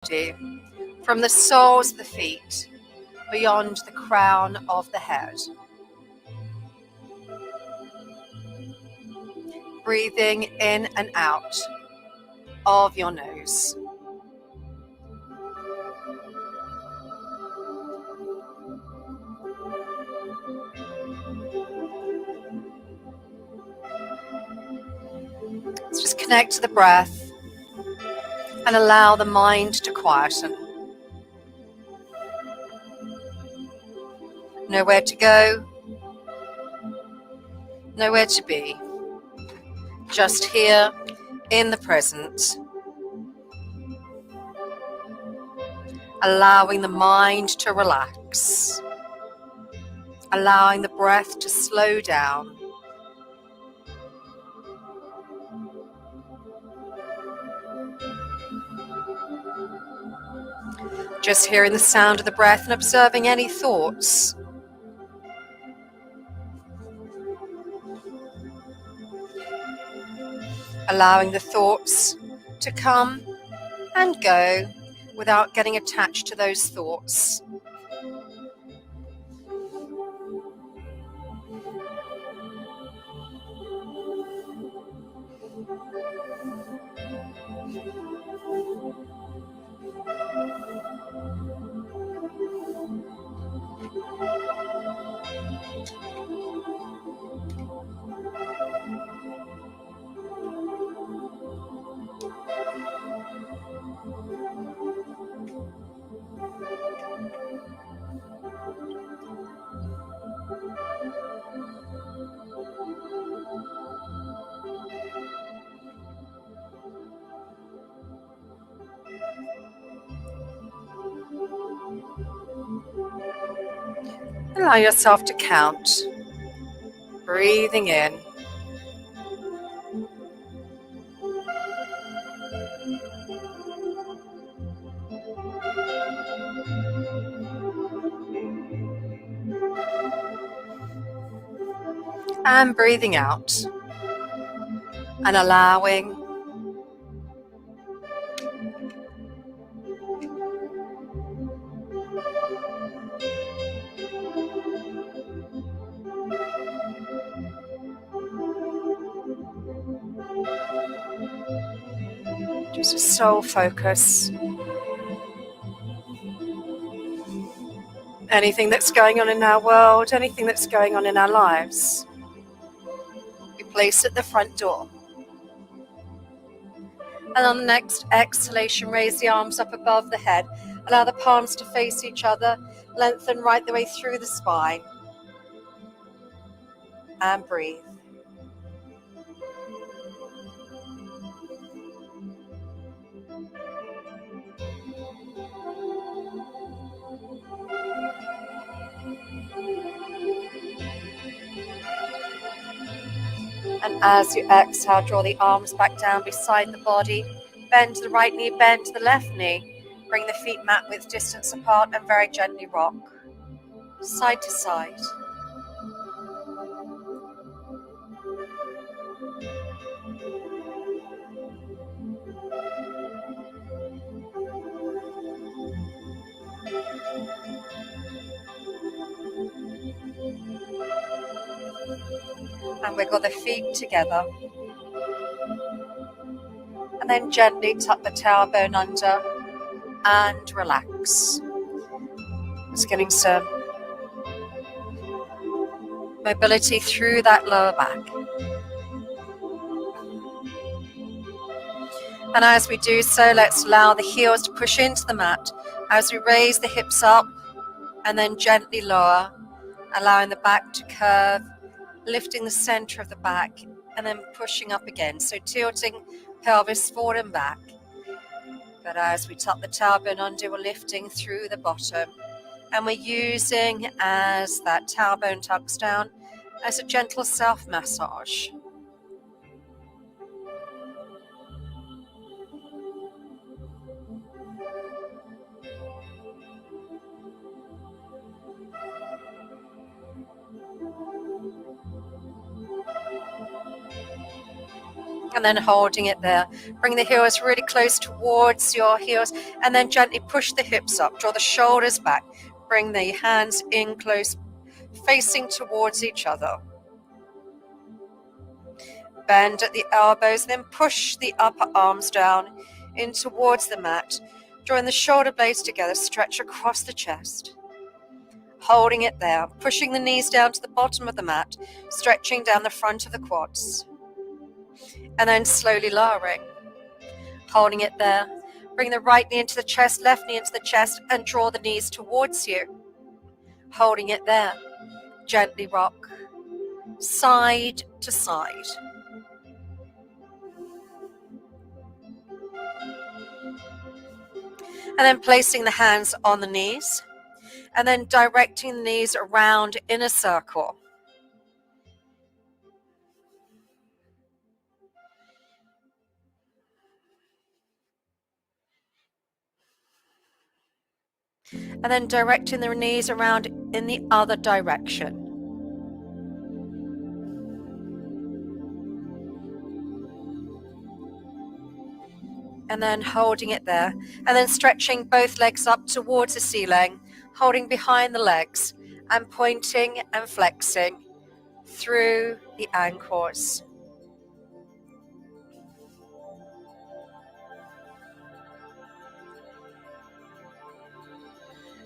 from the soles of the feet beyond the crown of the head. Breathing in and out of your nose. Let's just connect to the breath and allow the mind to quieten. Nowhere to go, nowhere to be. Just here in the present. Allowing the mind to relax. Allowing the breath to slow down. Just hearing the sound of the breath and observing any thoughts. Allowing the thoughts to come and go without getting attached to those thoughts. Allow yourself to count. Breathing in. And breathing out. And allowing. Just a soul focus. Anything that's going on in our world, anything that's going on in our lives, we place at the front door. And on the next exhalation, raise the arms up above the head. Allow the palms to face each other. Lengthen right the way through the spine. And breathe. And as you exhale, draw the arms back down beside the body. Bend to the right knee, bend to the left knee. Bring the feet mat width distance apart and very gently rock. Side to side. And wiggle the feet together. And then gently tuck the tailbone under and relax. Just getting some mobility through that lower back. And as we do so, let's allow the heels to push into the mat as we raise the hips up and then gently lower, allowing the back to curve, lifting the center of the back and then pushing up again. So tilting pelvis forward and back. But as we tuck the tailbone under, we're lifting through the bottom. And we're using, as that tailbone tucks down, as a gentle self-massage. And then holding it there. Bring the heels really close towards your heels, and then gently push the hips up. Draw the shoulders back. Bring the hands in close, facing towards each other. Bend at the elbows, then push the upper arms down in towards the mat. Drawing the shoulder blades together, stretch across the chest. Holding it there, pushing the knees down to the bottom of the mat, stretching down the front of the quads. And then slowly lowering. Holding it there. Bring the right knee into the chest, left knee into the chest, and draw the knees towards you. Holding it there. Gently rock. Side to side. And then placing the hands on the knees. And then directing the knees around in a circle. And then directing the knees around in the other direction. And then holding it there. And then stretching both legs up towards the ceiling, holding behind the legs, and pointing and flexing through the ankles.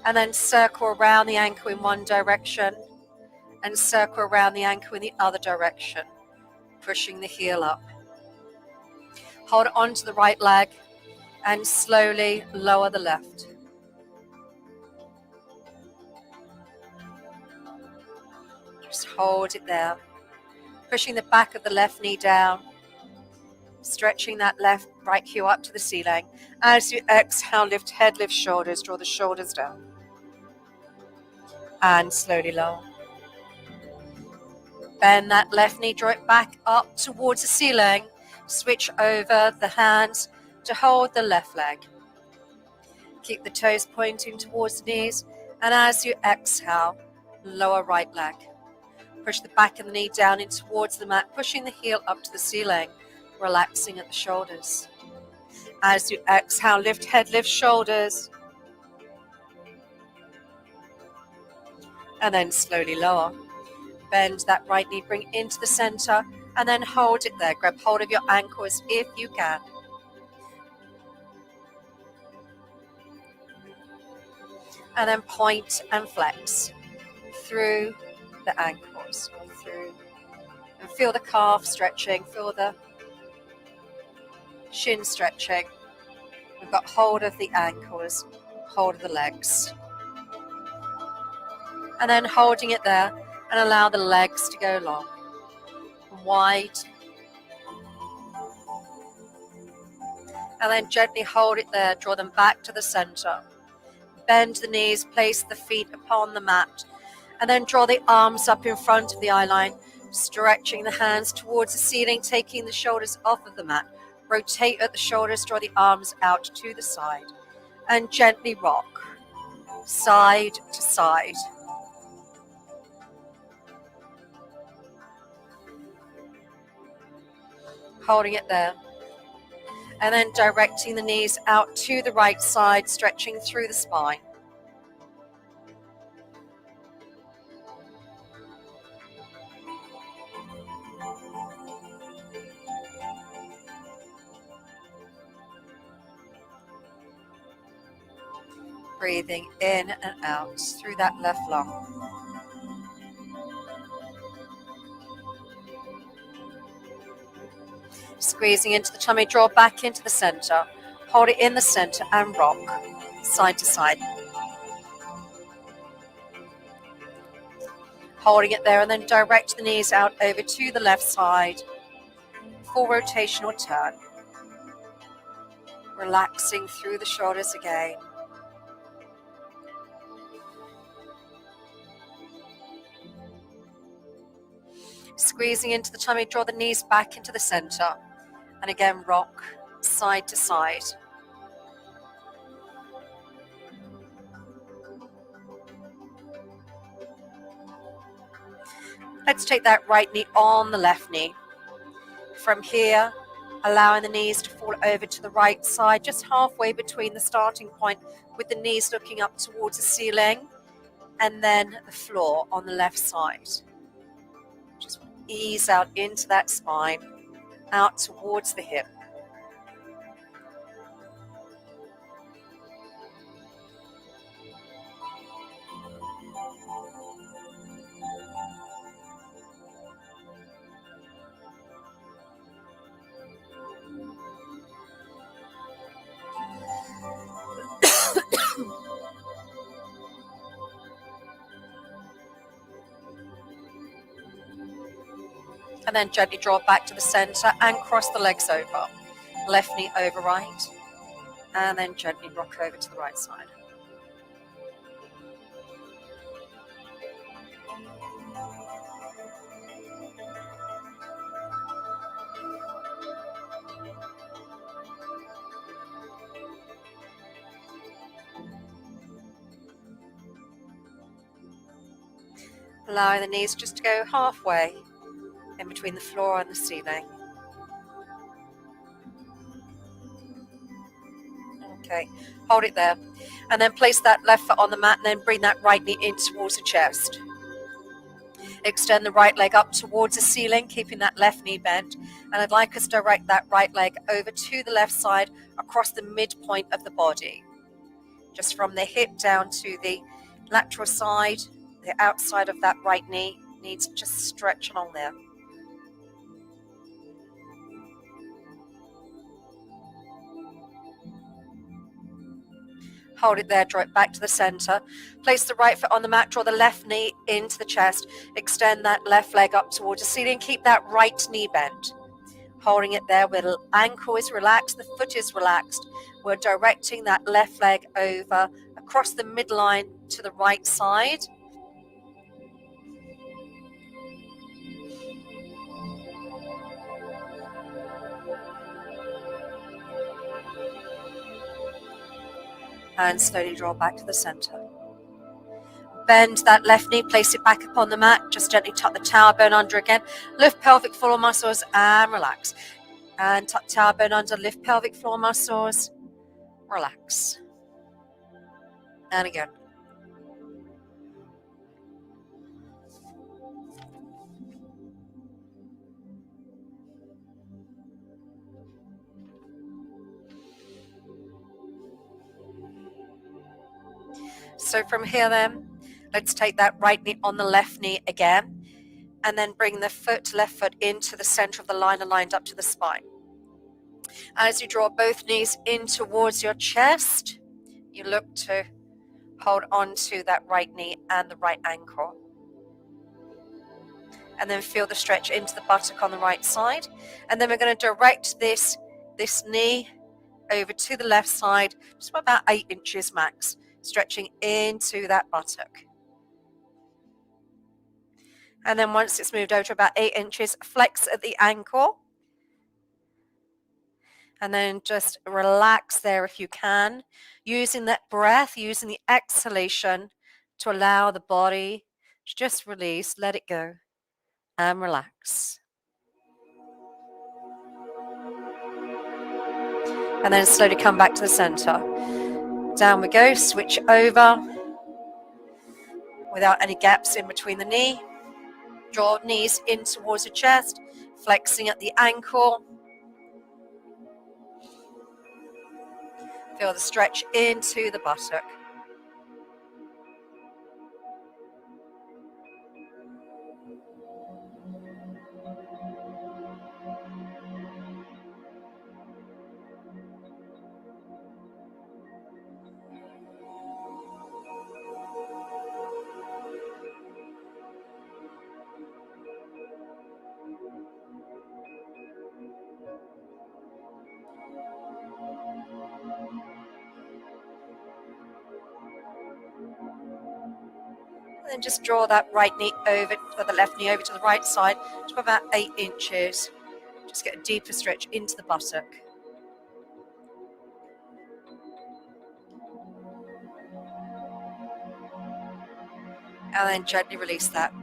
And then circle around the ankle in one direction and circle around the ankle in the other direction, pushing the heel up. Hold onto the right leg and slowly lower the left. Just hold it there, pushing the back of the left knee down, stretching that right heel up to the ceiling. As you exhale, lift head, lift shoulders, draw the shoulders down. And slowly lower. Bend that left knee, draw it back up towards the ceiling. Switch over the hands to hold the left leg. Keep the toes pointing towards the knees. And as you exhale, lower right leg. Push the back of the knee down in towards the mat, pushing the heel up to the ceiling, relaxing at the shoulders. As you exhale, lift head, lift shoulders. And then slowly lower. Bend that right knee, bring into the center, and then hold it there. Grab hold of your ankles if you can. And then point and flex through the ankles. Through. And feel the calf stretching, feel the shin stretching. We've got hold of the ankles, hold of the legs. And then holding it there, and allow the legs to go long, wide. And then gently hold it there, draw them back to the center. Bend the knees, place the feet upon the mat, and then draw the arms up in front of the eye line, stretching the hands towards the ceiling, taking the shoulders off of the mat. Rotate at the shoulders, draw the arms out to the side, and gently rock, side to side. Holding it there. And then directing the knees out to the right side, stretching through the spine. Breathing in and out through that left lung. Squeezing into the tummy, draw back into the center. Hold it in the center and rock, side to side. Holding it there, and then direct the knees out over to the left side. Full rotation or turn. Relaxing through the shoulders again. Squeezing into the tummy, draw the knees back into the center. And again, rock side to side. Let's take that right knee on the left knee. From here, allowing the knees to fall over to the right side, just halfway between the starting point with the knees looking up towards the ceiling and then the floor on the left side. Just ease out into that spine, out towards the hip. And then gently draw back to the center and cross the legs over. Left knee over right. And then gently rock over to the right side. Allowing the knees just to go halfway in between the floor and the ceiling. Okay, hold it there. And then place that left foot on the mat and then bring that right knee in towards the chest. Extend the right leg up towards the ceiling, keeping that left knee bent. And I'd like us to direct that right leg over to the left side across the midpoint of the body. Just from the hip down to the lateral side, the outside of that right knee needs to just stretch along there. Hold it there, draw it back to the center. Place the right foot on the mat, draw the left knee into the chest. Extend that left leg up towards the ceiling. Keep that right knee bent. Holding it there where the ankle is relaxed, the foot is relaxed. We're directing that left leg over across the midline to the right side. And slowly draw back to the center. Bend that left knee, place it back upon the mat. Just gently tuck the tower bone under again. Lift pelvic floor muscles and relax. And tuck tower bone under, lift pelvic floor muscles, relax. And again. So from here then, let's take that right knee on the left knee again, and then bring the left foot into the center of the line aligned up to the spine. As you draw both knees in towards your chest, you look to hold on to that right knee and the right ankle. And then feel the stretch into the buttock on the right side. And then we're going to direct this knee over to the left side, just about 8 inches max, stretching into that buttock. And then once it's moved over to about 8 inches, flex at the ankle. And then just relax there if you can, using that breath, using the exhalation to allow the body to just release, let it go, and relax. And then slowly come back to the center. Down we go, switch over without any gaps in between the knee. Draw knees in towards the chest, flexing at the ankle. Feel the stretch into the buttock. And then just draw that right knee over, or the left knee over to the right side, to about 8 inches. Just get a deeper stretch into the buttock. And then gently release that.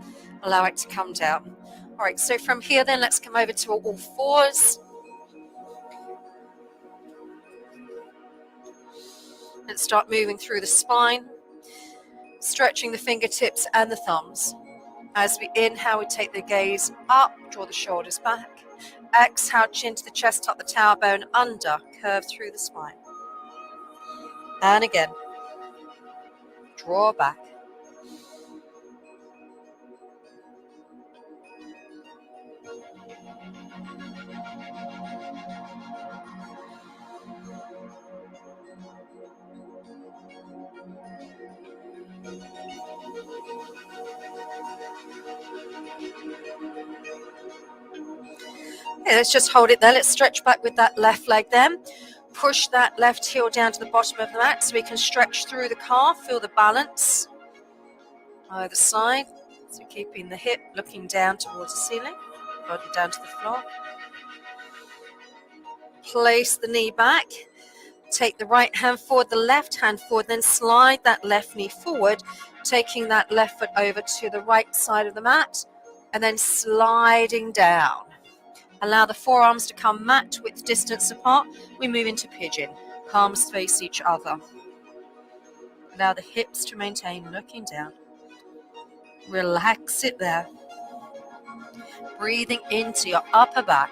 Allow it to come down. All right, so from here then, let's come over to all fours. Start moving through the spine, stretching the fingertips and the thumbs. As we inhale, we take the gaze up, draw the shoulders back. Exhale, chin to the chest, tuck the tailbone under, curve through the spine. And again, draw back. Okay, let's just hold it there. Let's stretch back with that left leg then. Push that left heel down to the bottom of the mat so we can stretch through the calf, feel the balance. Either side, so keeping the hip looking down towards the ceiling, body down to the floor. Place the knee back. Take the right hand forward, the left hand forward, then slide that left knee forward, taking that left foot over to the right side of the mat, and then sliding down. Allow the forearms to come mat width distance apart. We move into pigeon. Palms face each other. Allow the hips to maintain looking down. Relax it there. Breathing into your upper back.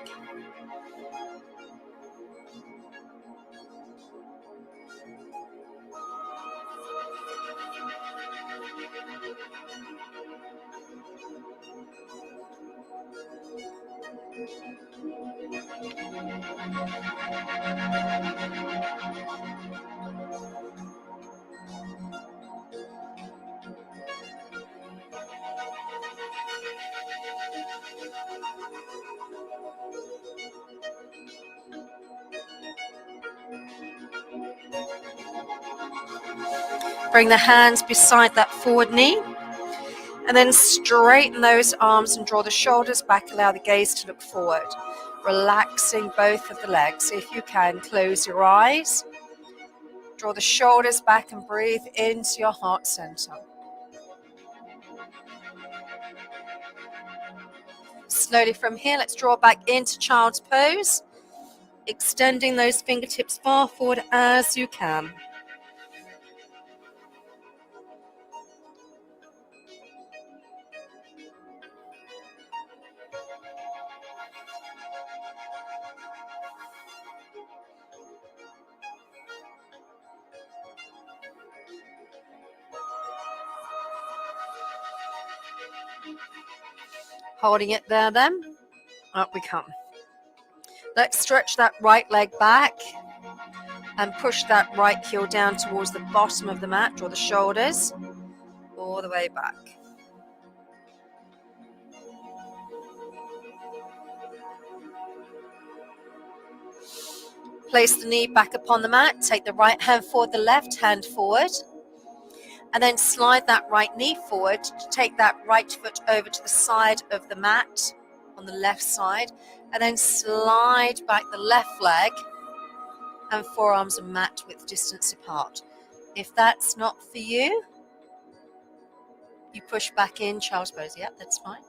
Bring the hands beside that forward knee. And then straighten those arms and draw the shoulders back. Allow the gaze to look forward. Relaxing both of the legs. If you can, close your eyes. Draw the shoulders back and breathe into your heart center. Slowly from here, let's draw back into child's pose. Extending those fingertips far forward as you can. Holding it there then, up we come. Let's stretch that right leg back and push that right heel down towards the bottom of the mat. Draw the shoulders all the way back. Place the knee back upon the mat. Take the right hand forward, the left hand forward. And then slide that right knee forward to take that right foot over to the side of the mat on the left side. And then slide back the left leg and forearms are mat width distance apart. If that's not for you, you push back in child's pose. Yeah, that's fine.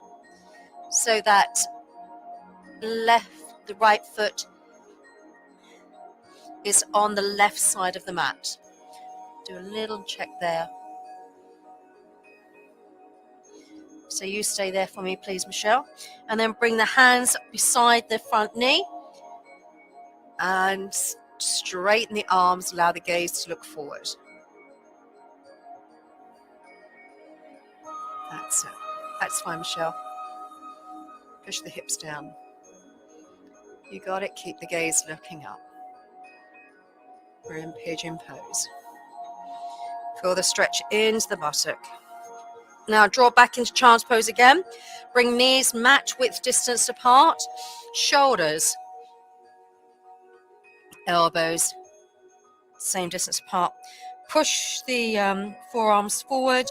So that the right foot is on the left side of the mat. Do a little check there. So you stay there for me, please, Michelle. And then bring the hands beside the front knee and straighten the arms. Allow the gaze to look forward. That's it. That's fine, Michelle. Push the hips down. You got it. Keep the gaze looking up. We're in pigeon pose. Feel the stretch into the buttock. Now draw back into child's pose again. Bring knees mat width distance apart. Shoulders, elbows, same distance apart. Push the forearms forward.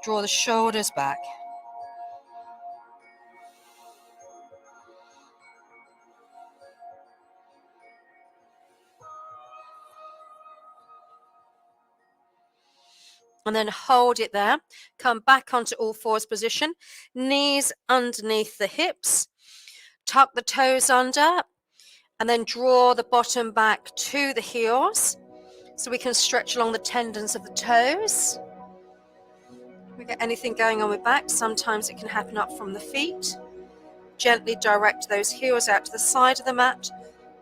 Draw the shoulders back. And then hold it there. Come back onto all fours position. Knees underneath the hips. Tuck the toes under. And then draw the bottom back to the heels. So we can stretch along the tendons of the toes. If we get anything going on with back, sometimes it can happen up from the feet. Gently direct those heels out to the side of the mat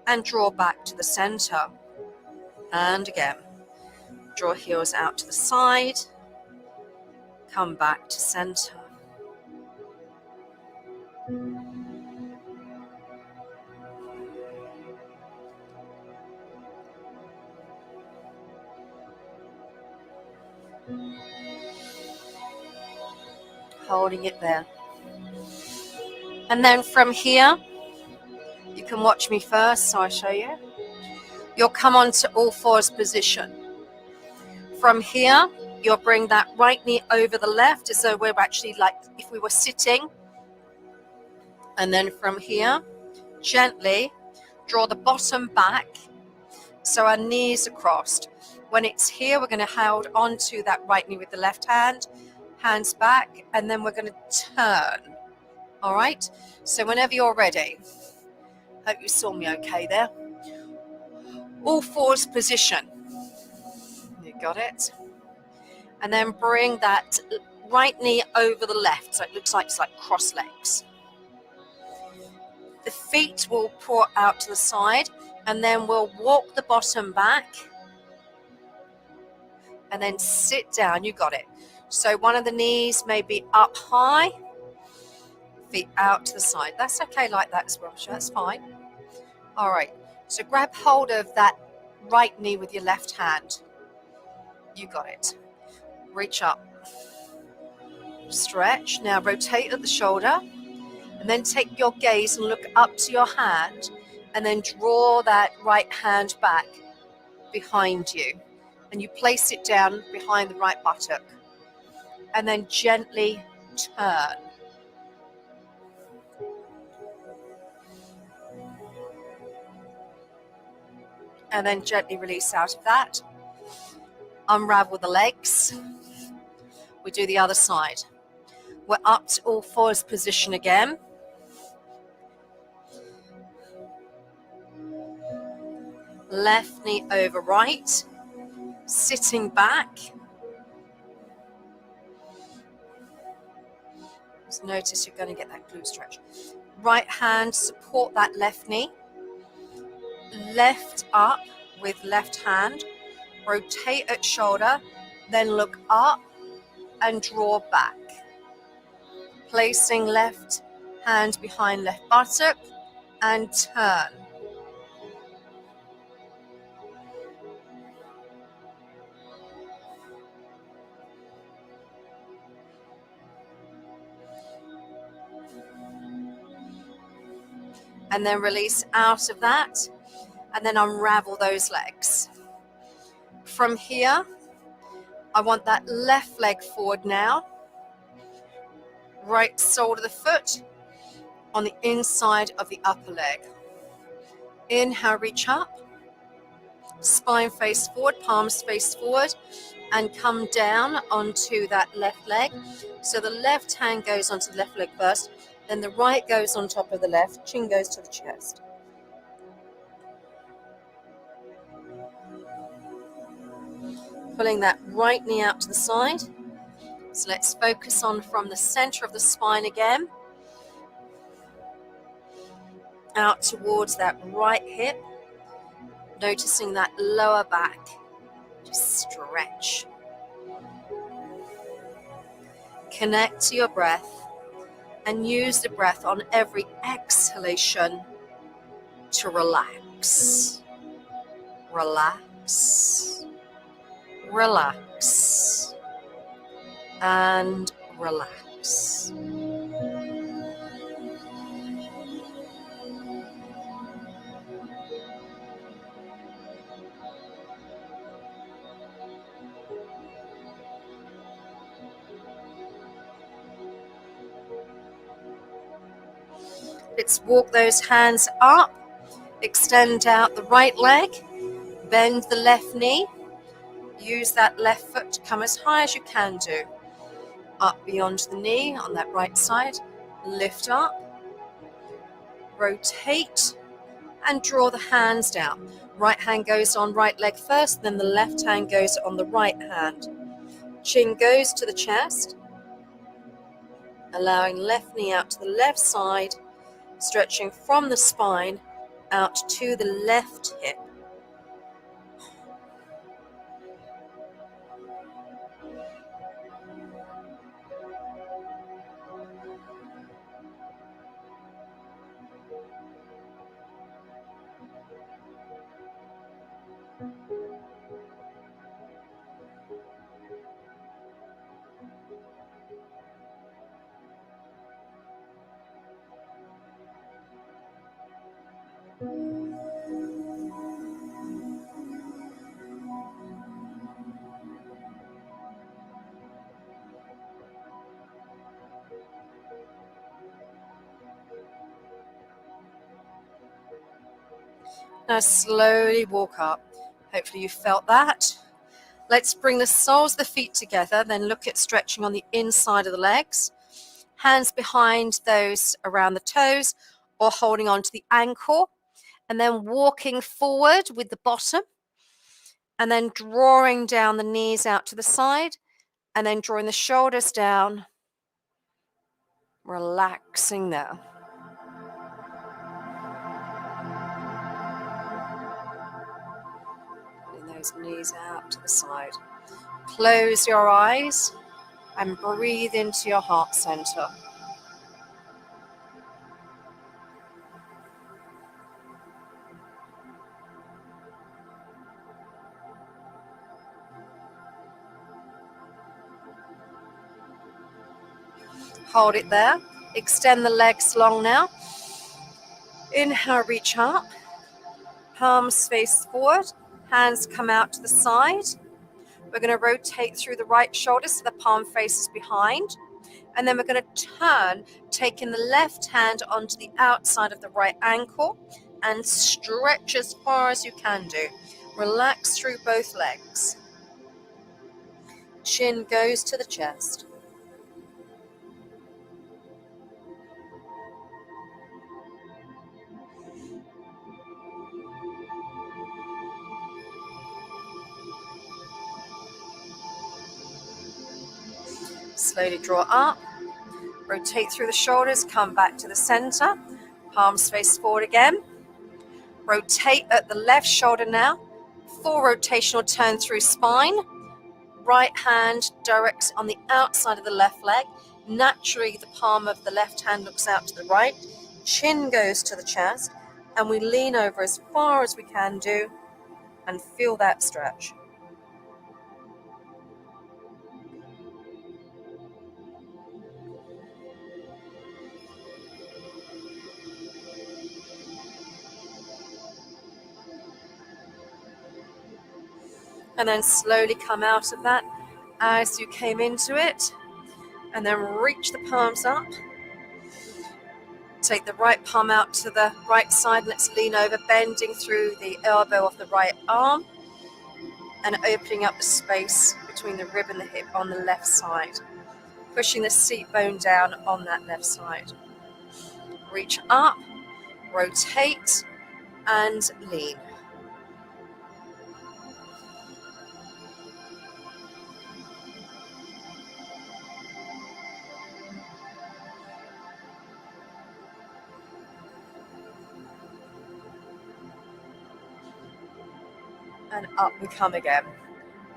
and draw back to the center. And again, draw heels out to the side, come back to center. Holding it there. And then from here, you can watch me first, so I'll show you. You'll come onto all fours position. From here, you'll bring that right knee over the left as though we're actually like if we were sitting. And then from here, gently draw the bottom back so our knees are crossed. When it's here, we're going to hold on to that right knee with the left hand, hands back, and then we're going to turn. All right? So whenever you're ready, hope you saw me okay there. All fours position. You got it? And then bring that right knee over the left, so it looks like it's like cross legs. The feet will pour out to the side, and then we'll walk the bottom back and then sit down. You got it. So one of the knees may be up high, feet out to the side. That's okay like that as well, that's fine. All right, so grab hold of that right knee with your left hand. You got it. Reach up. Stretch. Now rotate at the shoulder, and then take your gaze and look up to your hand, and then draw that right hand back behind you. And you place it down behind the right buttock. And then gently turn. And then gently release out of that. Unravel the legs. We do the other side. We're up to all fours position again. Left knee over right. Sitting back. Just notice you're going to get that glute stretch. Right hand, support that left knee. Left up with left hand. Rotate at shoulder. Then look up and draw back. Placing left hand behind left buttock and turn. And then release out of that, and then unravel those legs. From here, I want that left leg forward now. Right sole of the foot on the inside of the upper leg. Inhale, reach up. Spine face forward, palms face forward, and come down onto that left leg. So the left hand goes onto the left leg first, then the right goes on top of the left, chin goes to the chest. Pulling that right knee out to the side. So let's focus on from the center of the spine again. Out towards that right hip. Noticing that lower back. Just stretch. Connect to your breath. And use the breath on every exhalation to relax. Relax. Relax. And relax. Let's walk those hands up, extend out the right leg, bend the left knee, use that left foot to come as high as you can do. Up beyond the knee on that right side, lift up, rotate, and draw the hands down. Right hand goes on right leg first, then the left hand goes on the right hand. Chin goes to the chest, allowing left knee out to the left side, stretching from the spine out to the left hip. Now slowly walk up. Hopefully you felt that. Let's bring the soles of the feet together, then look at stretching on the inside of the legs. Hands behind those around the toes or holding on to the ankle. And then walking forward with the bottom. And then drawing down the knees out to the side. And then drawing the shoulders down. Relaxing now. Those knees out to the side. Close your eyes and breathe into your heart center. Hold it there. Extend the legs long now. Inhale, reach up. Palms face forward. Hands come out to the side. We're going to rotate through the right shoulder so the palm faces behind. And then we're going to turn, taking the left hand onto the outside of the right ankle and stretch as far as you can do. Relax through both legs. Chin goes to the chest. Slowly draw up. Rotate through the shoulders, come back to the center. Palms face forward again. Rotate at the left shoulder now. Full rotational turn through spine. Right hand directs on the outside of the left leg. Naturally, the palm of the left hand looks out to the right. Chin goes to the chest. And we lean over as far as we can do and feel that stretch. And then slowly come out of that as you came into it. And then reach the palms up. Take the right palm out to the right side. Let's lean over, bending through the elbow of the right arm. And opening up the space between the rib and the hip on the left side. Pushing the seat bone down on that left side. Reach up, rotate, and lean. And up we come again.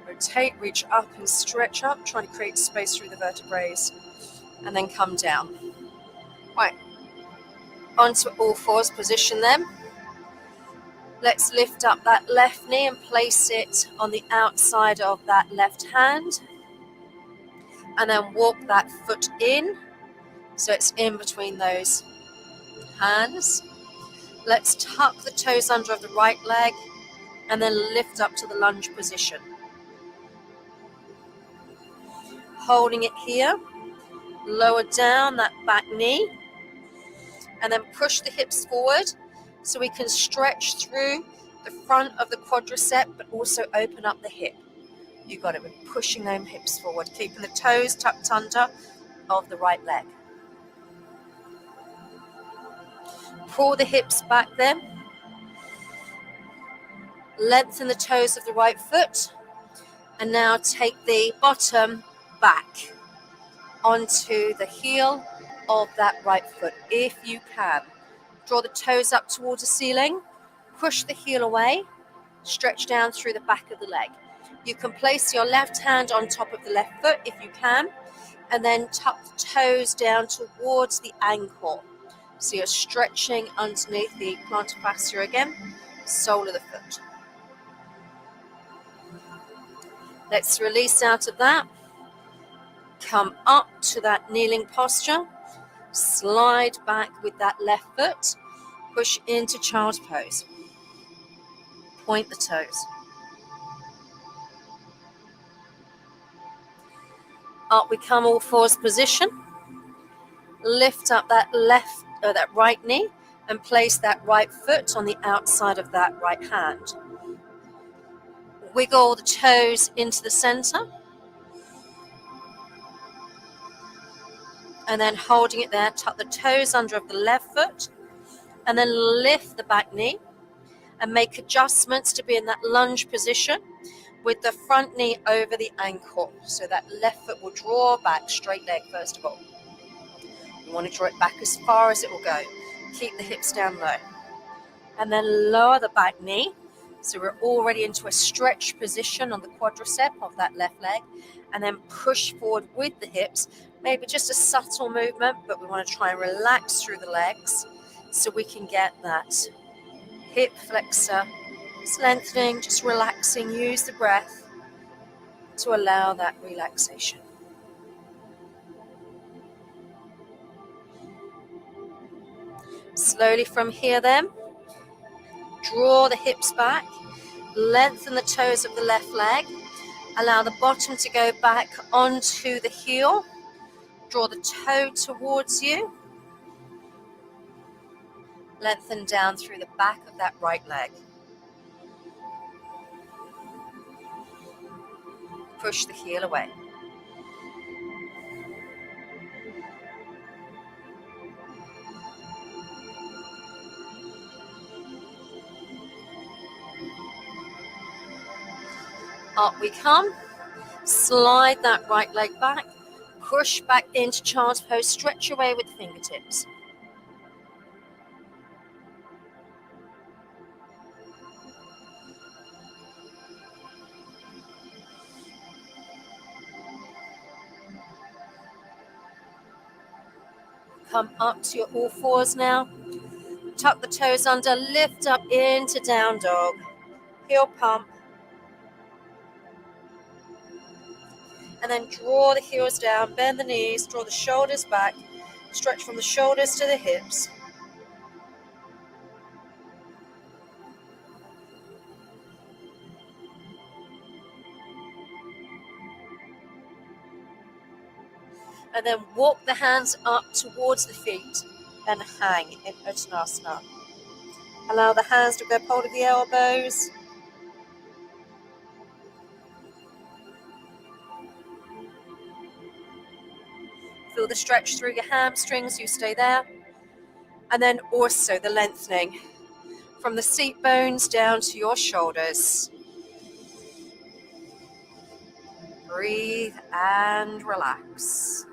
Rotate, reach up and stretch up, trying to create space through the vertebrae. And then come down. Right. Onto all fours, position them. Let's lift up that left knee and place it on the outside of that left hand. And then walk that foot in. So it's in between those hands. Let's tuck the toes under of the right leg and then lift up to the lunge position. Holding it here, lower down that back knee and then push the hips forward so we can stretch through the front of the quadricep but also open up the hip. You got it, we're pushing them hips forward, keeping the toes tucked under of the right leg. Pull the hips back then. Lengthen the toes of the right foot. And now take the bottom back onto the heel of that right foot, if you can. Draw the toes up towards the ceiling. Push the heel away. Stretch down through the back of the leg. You can place your left hand on top of the left foot if you can, and then tuck the toes down towards the ankle. So you're stretching underneath the plantar fascia again, sole of the foot. Let's release out of that. Come up to that kneeling posture. Slide back with that left foot. Push into child's pose. Point the toes. Up we come, all fours position. Lift up that that right knee and place that right foot on the outside of that right hand. Wiggle the toes into the center. And then holding it there, tuck the toes under of the left foot. And then lift the back knee and make adjustments to be in that lunge position with the front knee over the ankle. So that left foot will draw back, straight leg first of all. You want to draw it back as far as it will go. Keep the hips down low. And then lower the back knee. So we're already into a stretch position on the quadricep of that left leg. And then push forward with the hips. Maybe just a subtle movement, but we want to try and relax through the legs so we can get that hip flexor. It's lengthening, just relaxing. Use the breath to allow that relaxation. Slowly from here then, draw the hips back, lengthen the toes of the left leg, allow the bottom to go back onto the heel, draw the toe towards you, lengthen down through the back of that right leg. Push the heel away. Up we come. Slide that right leg back. Push back into child's pose. Stretch away with the fingertips. Come up to your all fours now. Tuck the toes under. Lift up into down dog. Heel pump. And then draw the heels down, bend the knees, draw the shoulders back, stretch from the shoulders to the hips. And then walk the hands up towards the feet and hang in Uttanasana. Allow the hands to grab hold of the elbows. Feel the stretch through your hamstrings, you stay there. And then also the lengthening from the seat bones down to your shoulders. Breathe and relax.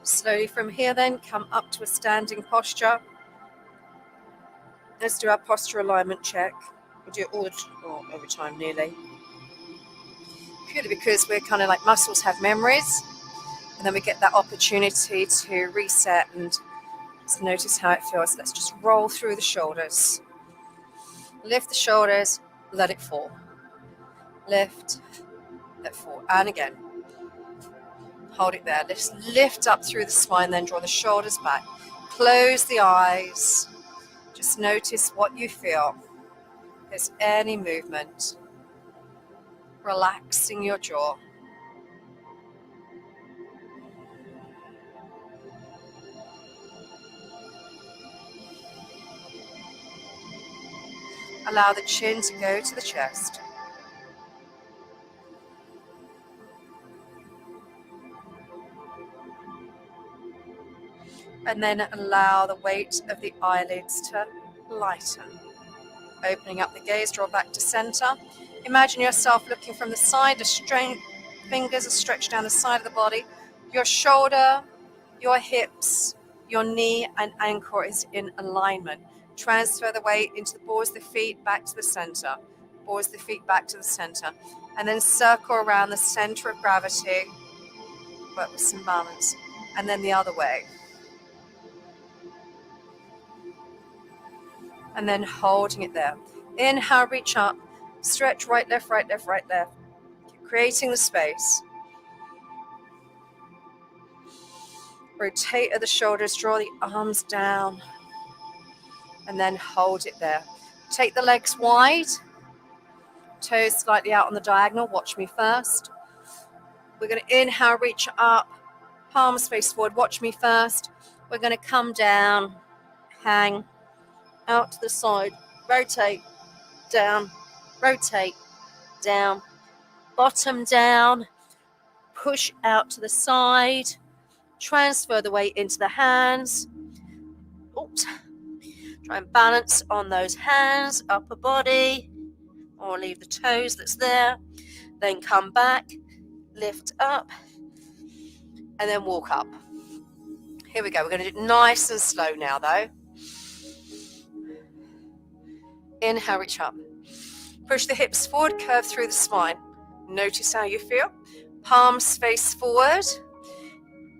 Slowly from here then, come up to a standing posture. Let's do our posture alignment check. We do it all every time nearly. Purely because we're kind of like muscles have memories. And then we get that opportunity to reset and just notice how it feels. Let's just roll through the shoulders. Lift the shoulders, let it fall. Lift, let fall. And again. Hold it there. Let's lift up through the spine, then draw the shoulders back. Close the eyes. Just notice what you feel. If there's any movement. Relaxing your jaw. Allow the chin to go to the chest. And then allow the weight of the eyelids to lighten. Opening up the gaze, draw back to center. Imagine yourself looking from the side. The fingers are stretched down the side of the body. Your shoulder, your hips, your knee and ankle is in alignment. Transfer the weight into the balls of the feet back to the center. Balls of the feet back to the center. And then circle around the center of gravity, but with some balance. And then the other way. And then holding it there. Inhale, reach up. Stretch right, left, right, left, right, left. Keep creating the space. Rotate at the shoulders, draw the arms down. And then hold it there. Take the legs wide. Toes slightly out on the diagonal. Watch me first. We're going to inhale, reach up. Palms face forward. Watch me first. We're going to come down. Hang. Out to the side. Rotate. Down. Rotate. Down. Bottom down. Push out to the side. Transfer the weight into the hands. Oops. Try and balance on those hands, upper body, or leave the toes that's there. Then come back, lift up, and then walk up. Here we go. We're going to do it nice and slow now, though. Inhale, reach up. Push the hips forward, curve through the spine. Notice how you feel. Palms face forward.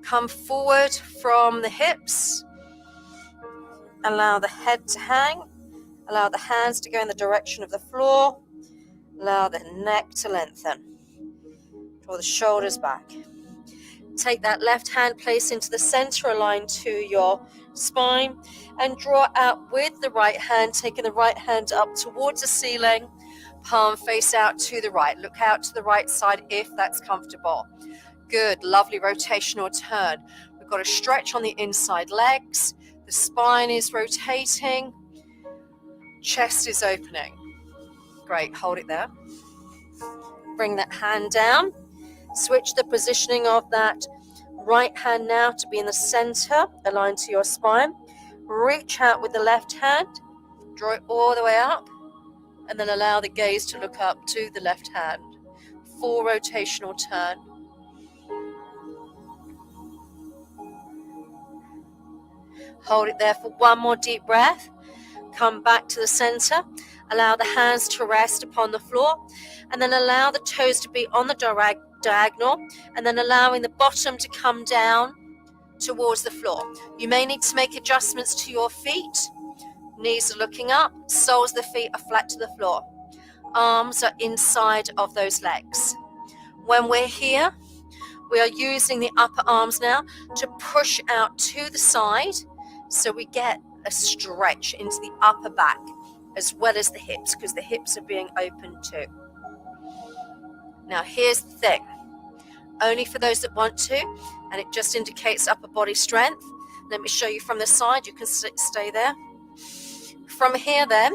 Come forward from the hips. Allow the head to hang. Allow the hands to go in the direction of the floor. Allow the neck to lengthen. Draw the shoulders back. Take that left hand, place into the center, aligned to your spine, and draw out with the right hand, taking the right hand up towards the ceiling, palm face out to the right. Look out to the right side if that's comfortable. Good, lovely rotational turn. We've got a stretch on the inside legs. The spine is rotating. Chest is opening. Great, hold it there. Bring that hand down. Switch the positioning of that right hand now to be in the center, aligned to your spine. Reach out with the left hand. Draw it all the way up. And then allow the gaze to look up to the left hand. Full rotational turn. Hold it there for one more deep breath. Come back to the center. Allow the hands to rest upon the floor. And then allow the toes to be on the diagonal. And then allowing the bottom to come down towards the floor. You may need to make adjustments to your feet. Knees are looking up. Soles of the feet are flat to the floor. Arms are inside of those legs. When we're here, we are using the upper arms now to push out to the side. So we get a stretch into the upper back as well as the hips, because the hips are being opened too. Now here's the thing. Only for those that want to, and it just indicates upper body strength. Let me show you from the side. You can stay there. From here then,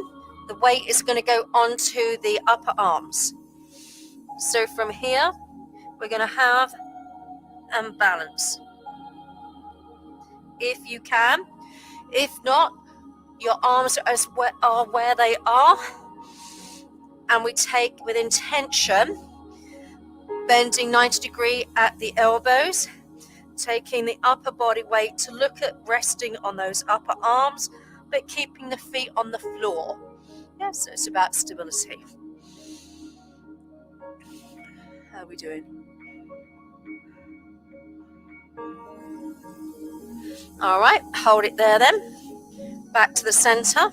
the weight is going to go onto the upper arms. So from here, we're going to have and balance. If you can. If not, your arms are where they are. And we take with intention, bending 90 degrees at the elbows, taking the upper body weight to look at resting on those upper arms, but keeping the feet on the floor. Yes, so it's about stability. How are we doing? All right, hold it there then. Back to the center.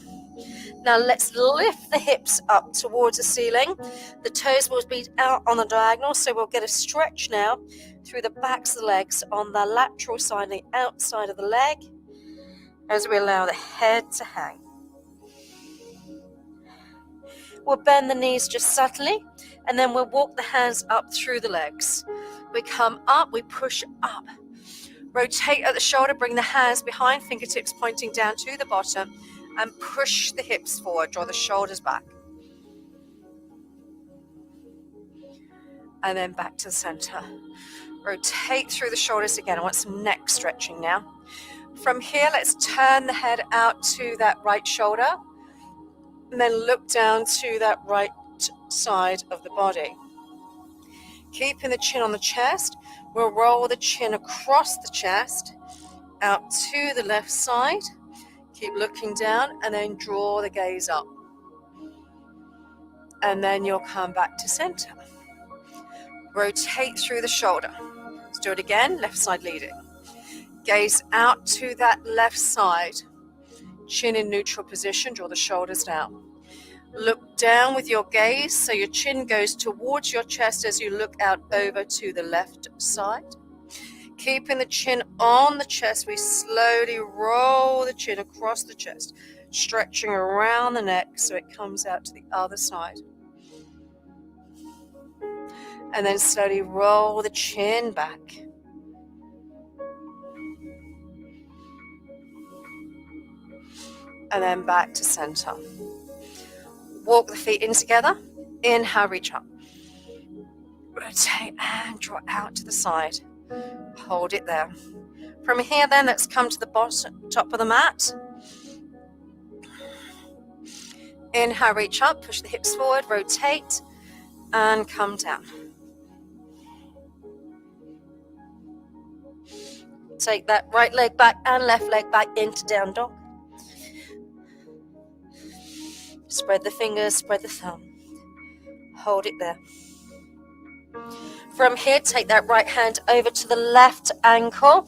Now let's lift the hips up towards the ceiling. The toes will be out on the diagonal, so we'll get a stretch now through the backs of the legs on the lateral side and the outside of the leg as we allow the head to hang. We'll bend the knees just subtly, and then we'll walk the hands up through the legs. We come up, we push up. Rotate at the shoulder, bring the hands behind, fingertips pointing down to the bottom, and push the hips forward, draw the shoulders back. And then back to the center. Rotate through the shoulders again. I want some neck stretching now. From here, let's turn the head out to that right shoulder, and then look down to that right side of the body. Keeping the chin on the chest, we'll roll the chin across the chest, out to the left side. Keep looking down, and then draw the gaze up. And then you'll come back to center. Rotate through the shoulder. Let's do it again, left side leading. Gaze out to that left side. Chin in neutral position, draw the shoulders down. Look down with your gaze, so your chin goes towards your chest as you look out over to the left side. Keeping the chin on the chest, we slowly roll the chin across the chest, stretching around the neck so it comes out to the other side. And then slowly roll the chin back. And then back to center. Walk the feet in together. Inhale, reach up. Rotate and draw out to the side. Hold it there. From here then, let's come to the bottom, top of the mat. Inhale, reach up, push the hips forward, rotate, and come down. Take that right leg back and left leg back into down dog. Spread the fingers, spread the thumb. Hold it there. From here, take that right hand over to the left ankle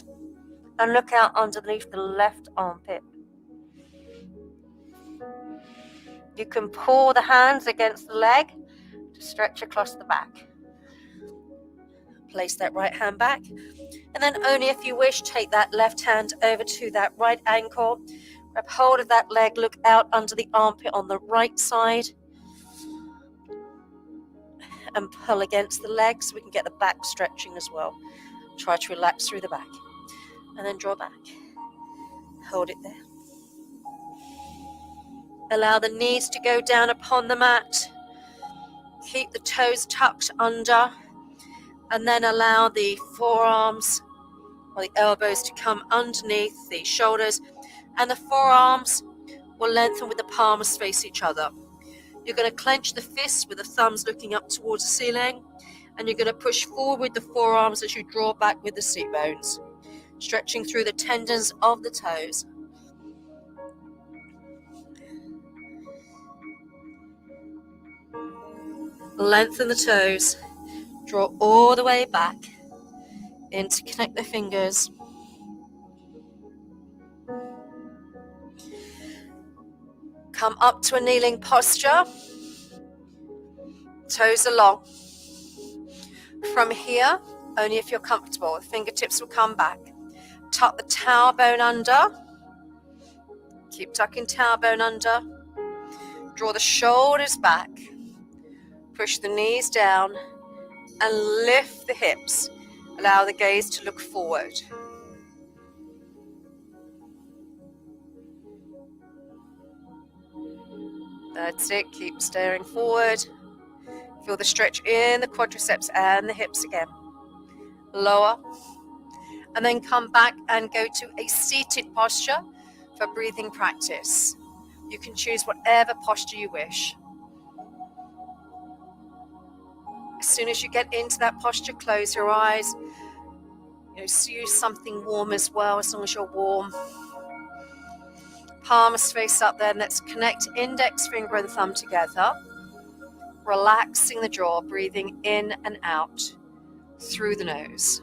and look out underneath the left armpit. You can pull the hands against the leg to stretch across the back. Place that right hand back, and then only if you wish, take that left hand over to that right ankle. Grab hold of that leg, look out under the armpit on the right side, and pull against the leg so we can get the back stretching as well. Try to relax through the back, and then draw back. Hold it there. Allow the knees to go down upon the mat. Keep the toes tucked under, and then allow the forearms or the elbows to come underneath the shoulders, and the forearms will lengthen with the palms face each other. You're going to clench the fists with the thumbs looking up towards the ceiling, and you're going to push forward with the forearms as you draw back with the seat bones, stretching through the tendons of the toes. Lengthen the toes, draw all the way back, interconnect the fingers. Come up to a kneeling posture, toes along. From here, only if you're comfortable, the fingertips will come back. Tuck the tailbone under, keep tucking tailbone under. Draw the shoulders back, push the knees down, and lift the hips. Allow the gaze to look forward. That's it, keep staring forward. Feel the stretch in the quadriceps and the hips again. Lower, and then come back and go to a seated posture for breathing practice. You can choose whatever posture you wish. As soon as you get into that posture, close your eyes. Use something warm as well, as long as you're warm. Palms face up there, and let's connect index finger and thumb together. Relaxing the jaw, breathing in and out through the nose.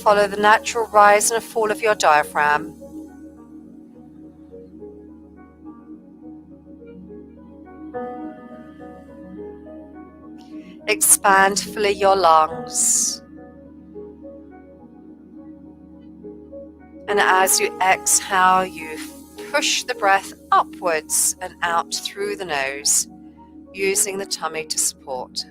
Follow the natural rise and fall of your diaphragm. Expand fully your lungs. And as you exhale, you push the breath upwards and out through the nose, using the tummy to support.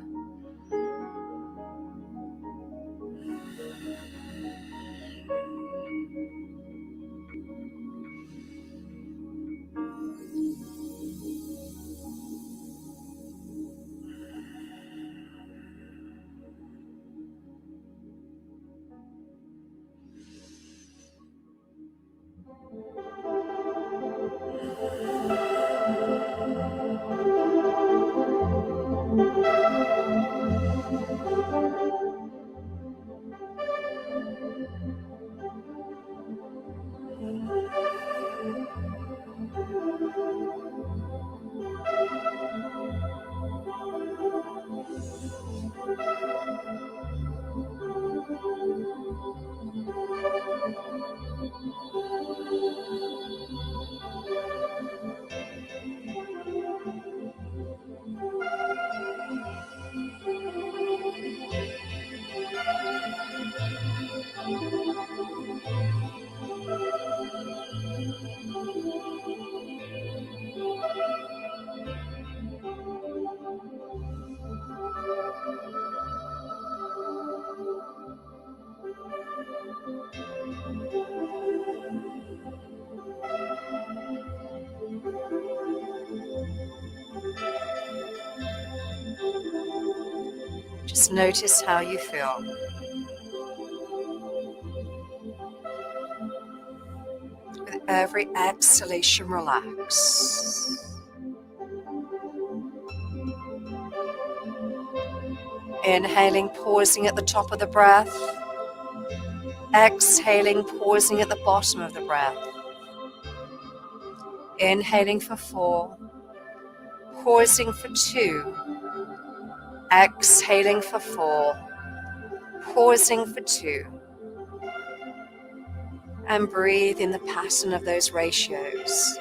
Just notice how you feel. With every exhalation, relax. Inhaling, pausing at the top of the breath. Exhaling, pausing at the bottom of the breath. Inhaling for 4. Pausing for 2. Exhaling for 4. Pausing for 2. And breathe in the pattern of those ratios.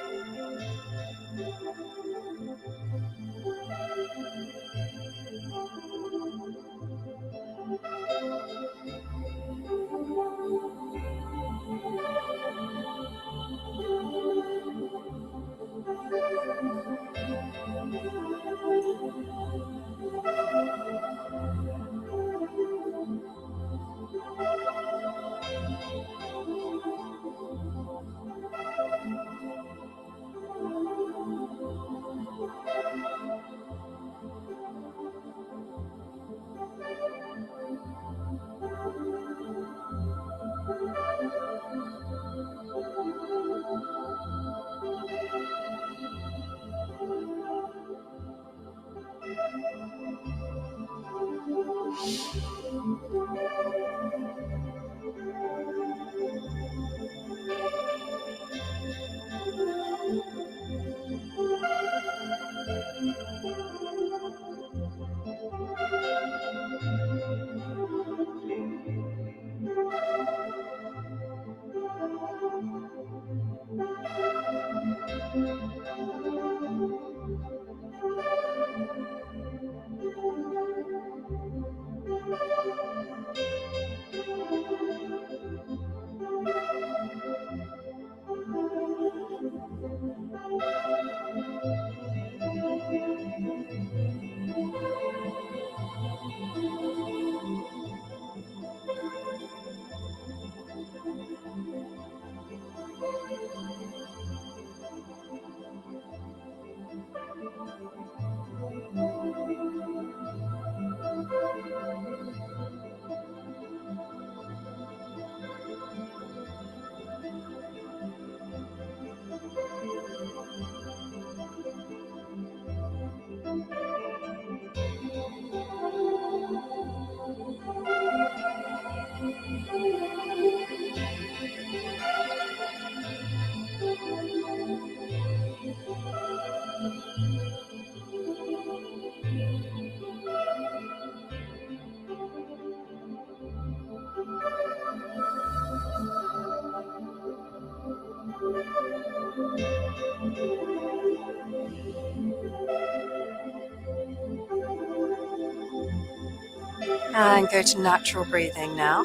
And go to natural breathing now.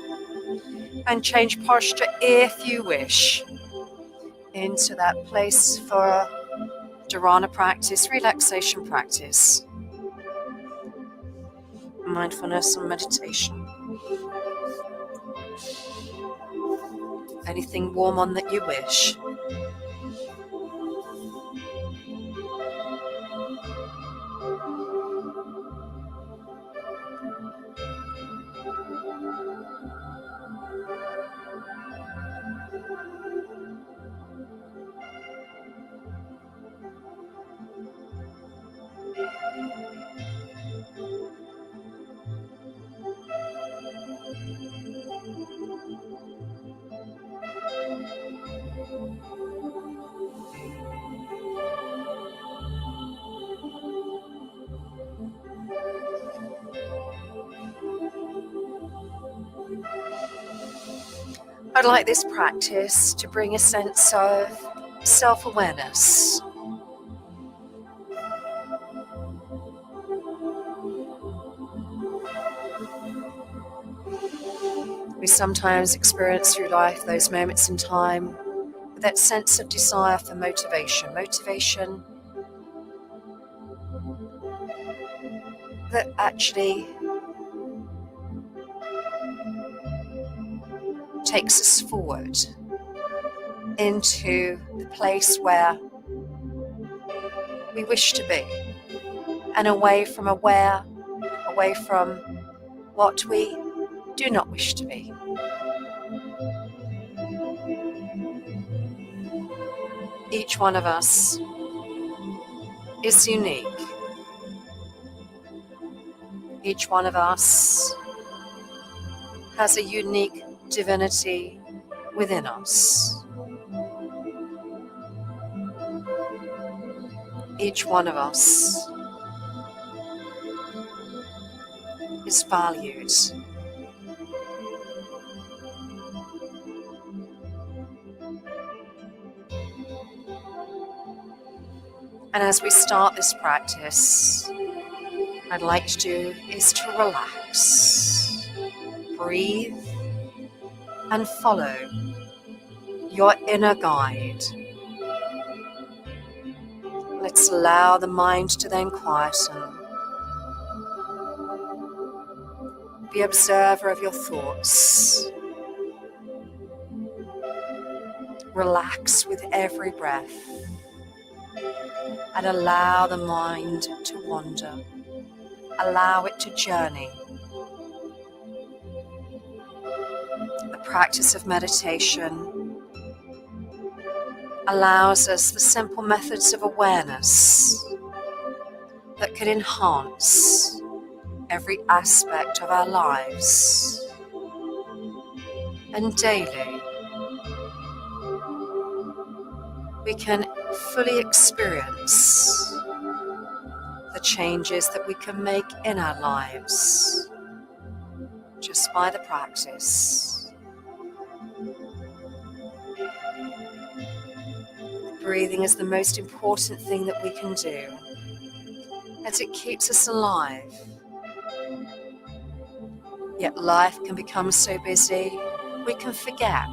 And change posture if you wish into that place for dharana practice, relaxation practice, mindfulness and meditation. Anything warm on that you wish. I'd like this practice to bring a sense of self-awareness. We sometimes experience through life those moments in time with that sense of desire for motivation. Motivation that actually takes us forward into the place where we wish to be and away from what we do not wish to be. Each one of us is unique. Each one of us has a unique divinity within us. Each one of us is valued. And as we start this practice, I'd like to do is to relax, breathe, and follow your inner guide. Let's allow the mind to then quieten. Be observer of your thoughts. Relax with every breath and allow the mind to wander. Allow it to journey. The practice of meditation allows us the simple methods of awareness that can enhance every aspect of our lives. And daily, we can fully experience the changes that we can make in our lives just by the practice. Breathing is the most important thing that we can do, as it keeps us alive. Yet life can become so busy, we can forget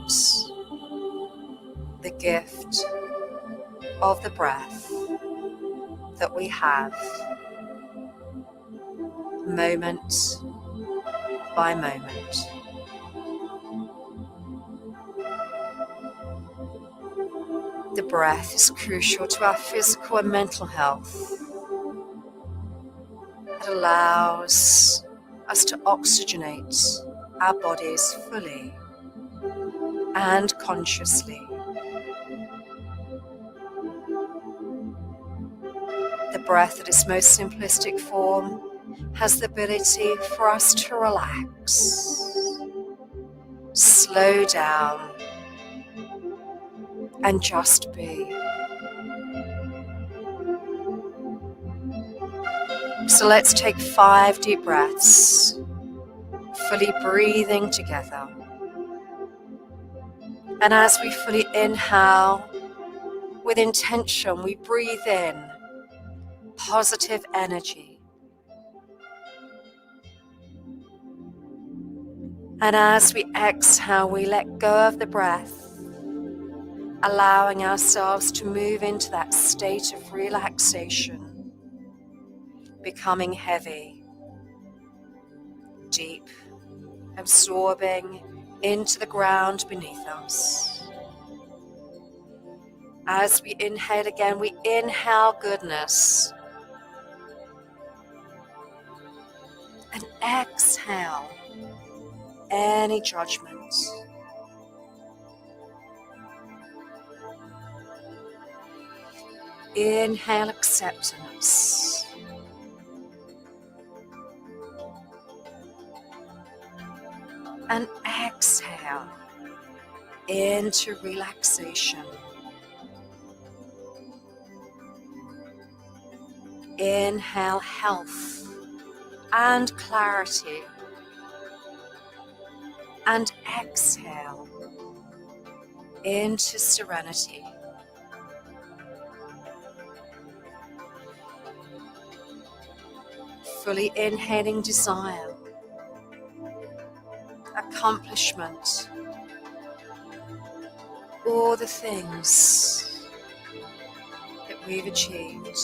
the gift of the breath that we have, moment by moment. The breath is crucial to our physical and mental health. It allows us to oxygenate our bodies fully and consciously. The breath at its most simplistic form has the ability for us to relax, slow down, and just be. So let's take 5 deep breaths, fully breathing together. And as we fully inhale, with intention, we breathe in positive energy. And as we exhale, we let go of the breath, allowing ourselves to move into that state of relaxation, becoming heavy, deep, absorbing into the ground beneath us. As we inhale again, we inhale goodness and exhale any judgment. Inhale acceptance. And exhale into relaxation. Inhale health and clarity. And exhale into serenity. Fully inhaling desire, accomplishment, all the things that we've achieved.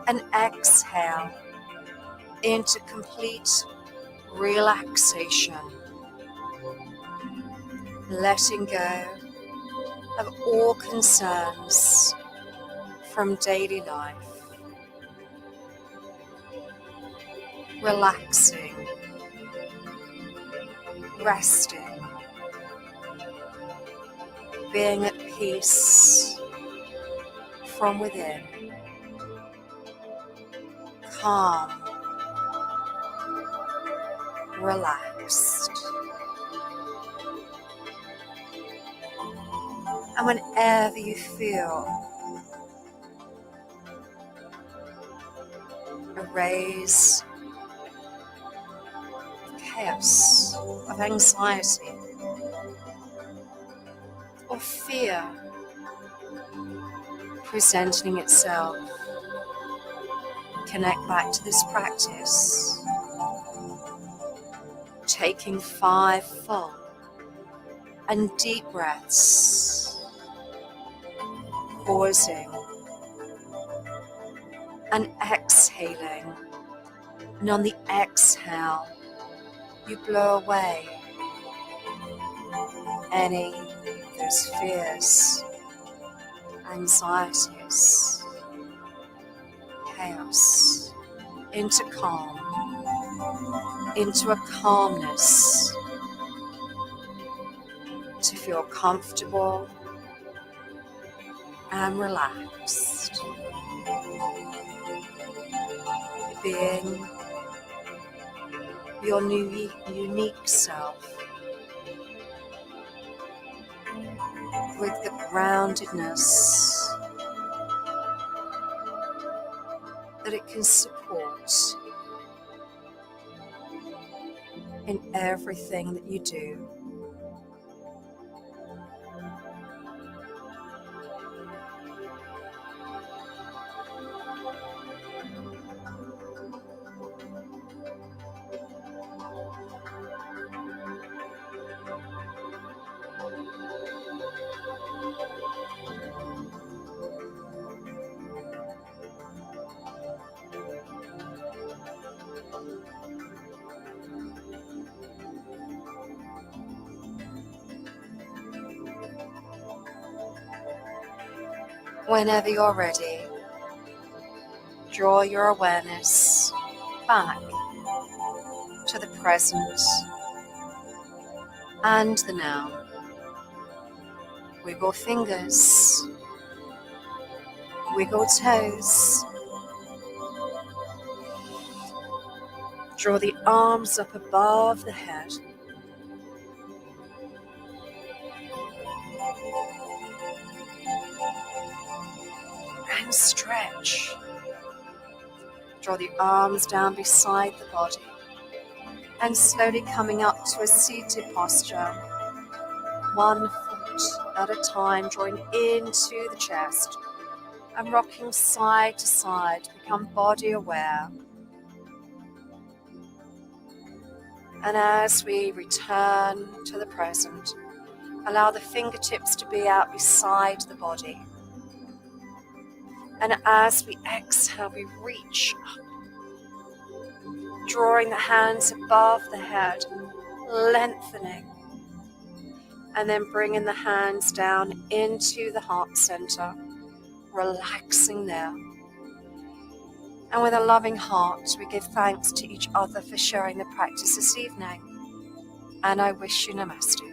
And exhale into complete relaxation, letting go of all concerns from daily life, relaxing, resting, being at peace from within, calm, relaxed. And whenever you feel a raise of chaos, of anxiety, or fear presenting itself, connect back to this practice, taking 5 full and deep breaths, pausing and exhaling, and on the exhale you blow away any of those fears, anxieties, chaos, into calm, into a calmness, to feel comfortable and relaxed, being your new unique self, with the groundedness that it can support in everything that you do. Whenever you're ready, draw your awareness back to the present and the now. Wiggle fingers, wiggle toes. Draw the arms up above the head. And stretch. Draw the arms down beside the body and slowly coming up to a seated posture, 1 foot at a time, drawing into the chest and rocking side to side to become body aware. And as we return to the present, allow the fingertips to be out beside the body. And as we exhale, we reach up, drawing the hands above the head, lengthening, and then bringing the hands down into the heart center, relaxing there. And with a loving heart, we give thanks to each other for sharing the practice this evening. And I wish you Namaste.